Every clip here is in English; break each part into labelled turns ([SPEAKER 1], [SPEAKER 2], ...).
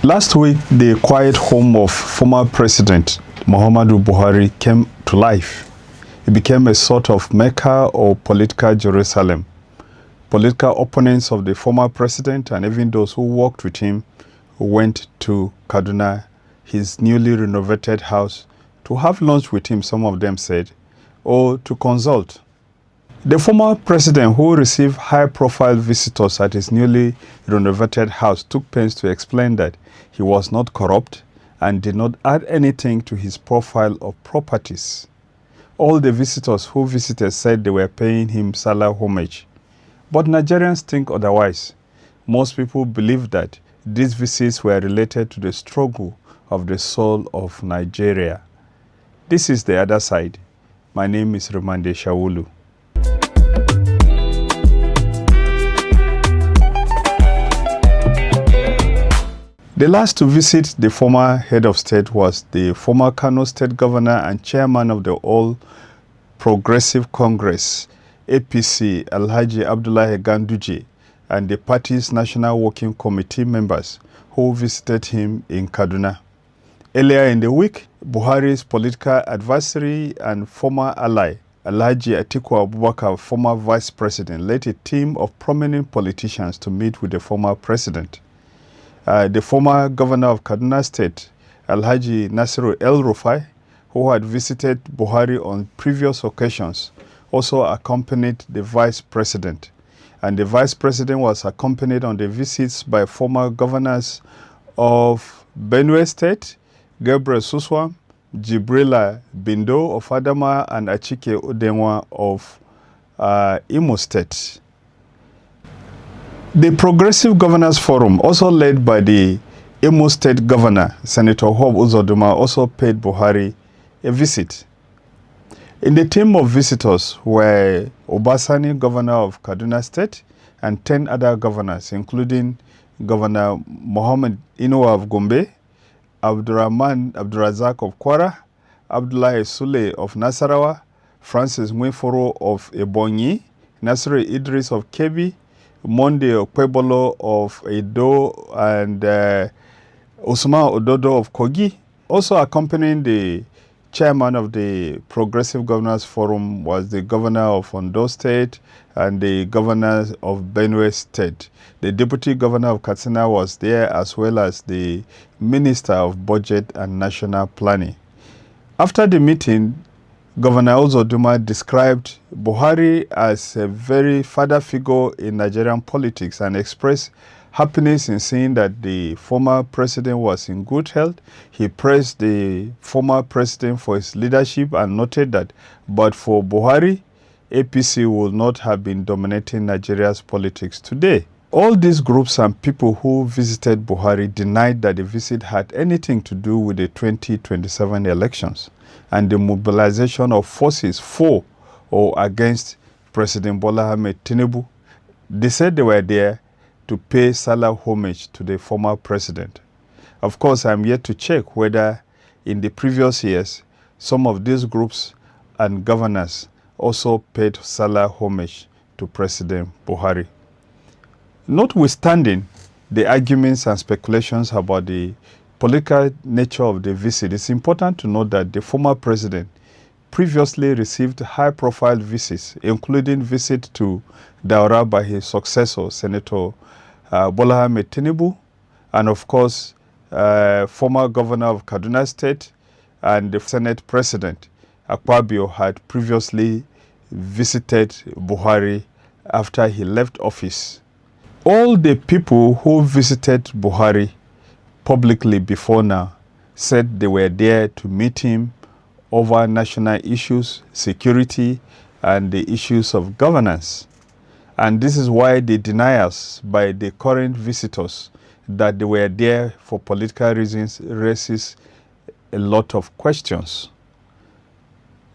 [SPEAKER 1] Last week, the quiet home of former President Muhammadu Buhari came to life. It became a sort of Mecca or political Jerusalem. Political opponents of the former president and even those who worked with him went to Kaduna, his newly renovated house, to have lunch with him, some of them said, or to consult. The former president, who received high-profile visitors at his newly renovated house, took pains to explain that he was not corrupt and did not add anything to his profile of properties. All the visitors who visited said they were paying him Sallah homage. But Nigerians think otherwise. Most people believe that these visits were related to the struggle of the soul of Nigeria. This is the other side. My name is Remande Shawulu. The last to visit the former head of state was the former Kano State Governor and Chairman of the All Progressive Congress, APC, Alhaji Abdullahi Ganduje, and the party's National Working Committee members who visited him in Kaduna. Earlier in the week, Buhari's political adversary and former ally, Alhaji Atiku Abubakar, former vice president, led a team of prominent politicians to meet with the former president. The former governor of Kaduna State, Alhaji Nasiru El-Rufai, who had visited Buhari on previous occasions, also accompanied the vice president. And the vice president was accompanied on the visits by former governors of Benue State, Gabriel Suswam, Jibrila Bindo of Adama, and Achike Udenwa of Imo State. The Progressive Governors Forum, also led by the Imo State Governor, Senator Hob Uzodinma, also paid Buhari a visit. In the team of visitors were Obasani, Governor of Kaduna State, and 10 other governors, including Governor Mohammed Inuwa of Gombe, Abdurrahman Abdurazak of Kwara, Abdullahi Sule of Nasarawa, Francis Mweforo of Ebonyi, Nasiru Idris of Kebbi, Monday Okpebolo of Edo, and Usman Ododo of Kogi. Also accompanying the chairman of the Progressive Governors Forum was the governor of Ondo State and the governor of Benue State. The deputy governor of Katsina was there, as well as the minister of Budget and National Planning. After the meeting, Governor Uzodinma described Buhari as a very father figure in Nigerian politics and expressed happiness in seeing that the former president was in good health. He praised the former president for his leadership and noted that, but for Buhari, APC would not have been dominating Nigeria's politics today. All these groups and people who visited Buhari denied that the visit had anything to do with the 2027 elections and the mobilization of forces for or against President Bola Ahmed Tinubu. They said they were there to pay Sallah homage to the former president. Of course, I'm yet to check whether in the previous years, some of these groups and governors also paid Sallah homage to President Buhari. Notwithstanding the arguments and speculations about the political nature of the visit, it's important to note that the former president previously received high-profile visits, including visit to Daura by his successor, Senator Bola Ahmed Tinubu, and of course, former governor of Kaduna State and the Senate President Akpabio had previously visited Buhari after he left office. All the people who visited Buhari publicly before now said they were there to meet him over national issues, security, and the issues of governance. And this is why the denials by the current visitors that they were there for political reasons raises a lot of questions.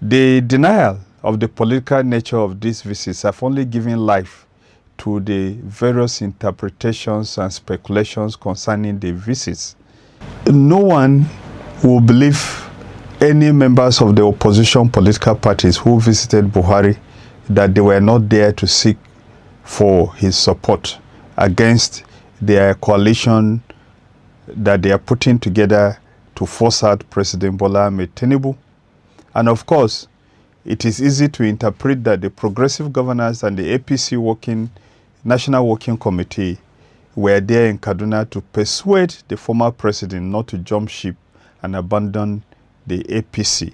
[SPEAKER 1] The denial of the political nature of these visits have only given life to the various interpretations and speculations concerning the visits. No one will believe any members of the opposition political parties who visited Buhari that they were not there to seek for his support against their coalition that they are putting together to force out President Bola Ahmed Tinubu. And of course, it is easy to interpret that the progressive governors and the APC National Working Committee were there in Kaduna to persuade the former president not to jump ship and abandon the APC.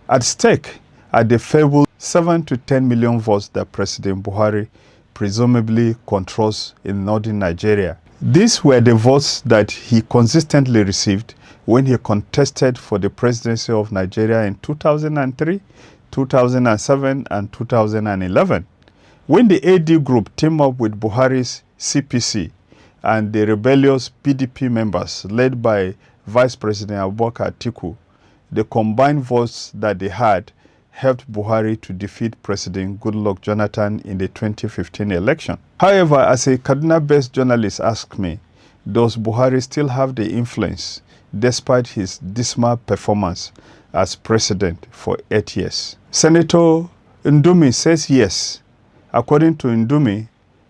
[SPEAKER 1] At stake are the fabled 7 to 10 million votes that President Buhari presumably controls in northern Nigeria. These were the votes that he consistently received when he contested for the presidency of Nigeria in 2003, 2007, and 2011. When the AD group teamed up with Buhari's CPC and the rebellious PDP members led by Vice President Abubakar Atiku, the combined votes that they had helped Buhari to defeat President Goodluck Jonathan in the 2015 election. However, as a Kaduna-based journalist asked me, does Buhari still have the influence despite his dismal performance as president for 8 years? Senator Ndumi says yes. According to Ndumi,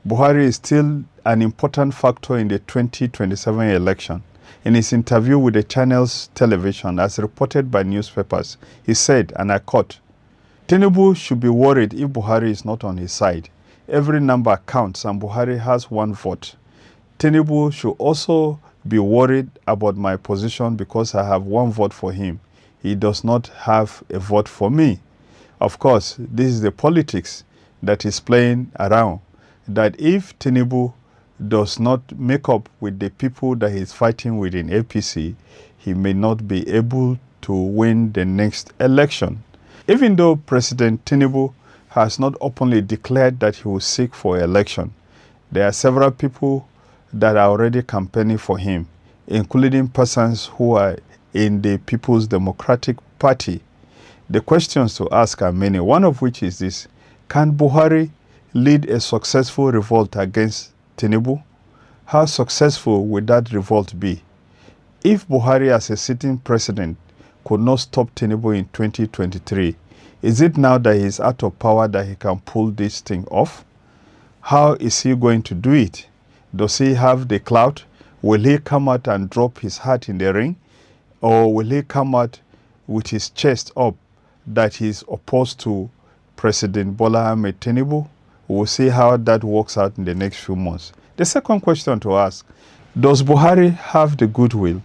[SPEAKER 1] Buhari is still an important factor in the 2027 election. In his interview with the channel's television, as reported by newspapers, he said, and I quote, "Tinubu should be worried if Buhari is not on his side. Every number counts and Buhari has 1 vote. Tinubu should also be worried about my position because I have 1 vote for him. He does not have a vote for me." Of course, this is the politics that is playing around, that if Tinubu does not make up with the people that he is fighting with in APC, he may not be able to win the next election. Even though President Tinubu has not openly declared that he will seek for election, there are several people that are already campaigning for him, including persons who are in the People's Democratic Party. The questions to ask are many, one of which is this: can Buhari lead a successful revolt against Tinubu? How successful would that revolt be? If Buhari as a sitting president could not stop Tinubu in 2023, is it now that he is out of power that he can pull this thing off? How is he going to do it? Does he have the clout? Will he come out and drop his hat in the ring? Or will he come out with his chest up that he is opposed to President Bola Ahmed Tinubu? We'll see how that works out in the next few months. The second question to ask: does Buhari have the goodwill?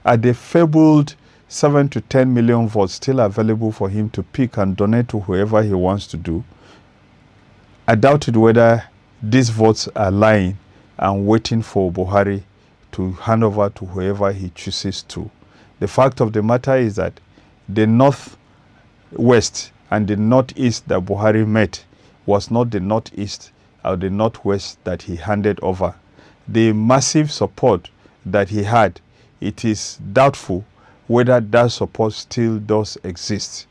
[SPEAKER 1] Are the fabled 7 to 10 million votes still available for him to pick and donate to whoever he wants to do? I doubted whether these votes are lying and waiting for Buhari to hand over to whoever he chooses to. The fact of the matter is that the northwest and the northeast that Buhari met was not the northeast or the northwest that he handed over. The massive support that he had, it is doubtful whether that support still does exist.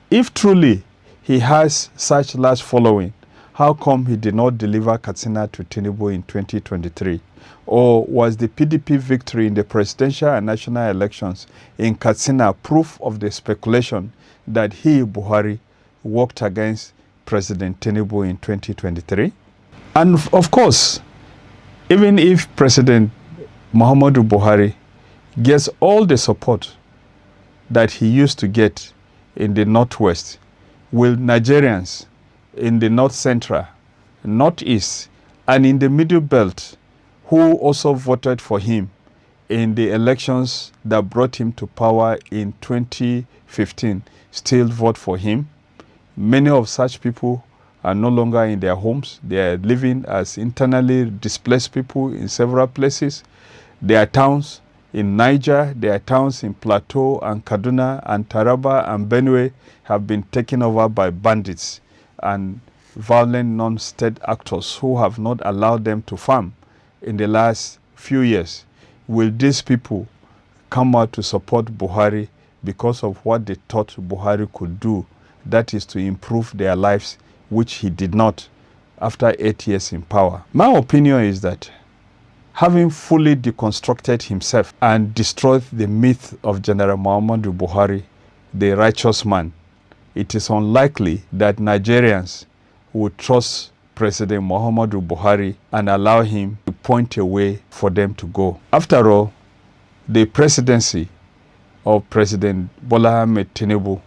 [SPEAKER 1] If truly he has such large following, how come he did not deliver Katsina to Tinubu in 2023? Or was the PDP victory in the presidential and national elections in Katsina proof of the speculation that he, Buhari, worked against President Tinubu in 2023? And of course, even if President Muhammadu Buhari gets all the support that he used to get in the northwest, will Nigerians in the north central, northeast, and in the middle belt, who also voted for him in the elections that brought him to power in 2015, still vote for him? Many of such people are no longer in their homes. They are living as internally displaced people in several places. There are towns in Niger, there are towns in Plateau and Kaduna and Taraba and Benue have been taken over by bandits and violent non-state actors who have not allowed them to farm in the last few years. Will these people come out to support Buhari because of what they thought Buhari could do? That is to improve their lives, which he did not after 8 years in power. My opinion is that having fully deconstructed himself and destroyed the myth of General Muhammadu Buhari, the righteous man, it is unlikely that Nigerians would trust President Muhammadu Buhari and allow him to point a way for them to go. After all, the presidency of President Bola Ahmed Tinubu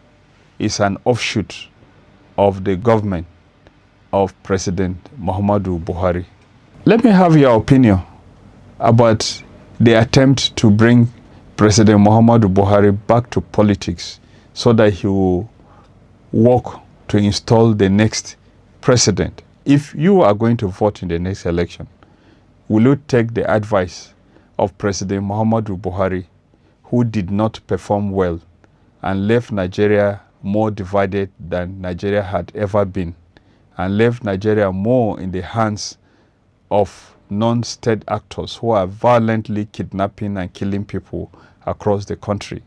[SPEAKER 1] is an offshoot of the government of President Muhammadu Buhari. Let me have your opinion about the attempt to bring President Muhammadu Buhari back to politics so that he will work to install the next president. If you are going to vote in the next election, will you take the advice of President Muhammadu Buhari, who did not perform well and left Nigeria more divided than Nigeria had ever been, and left Nigeria more in the hands of non-state actors who are violently kidnapping and killing people across the country?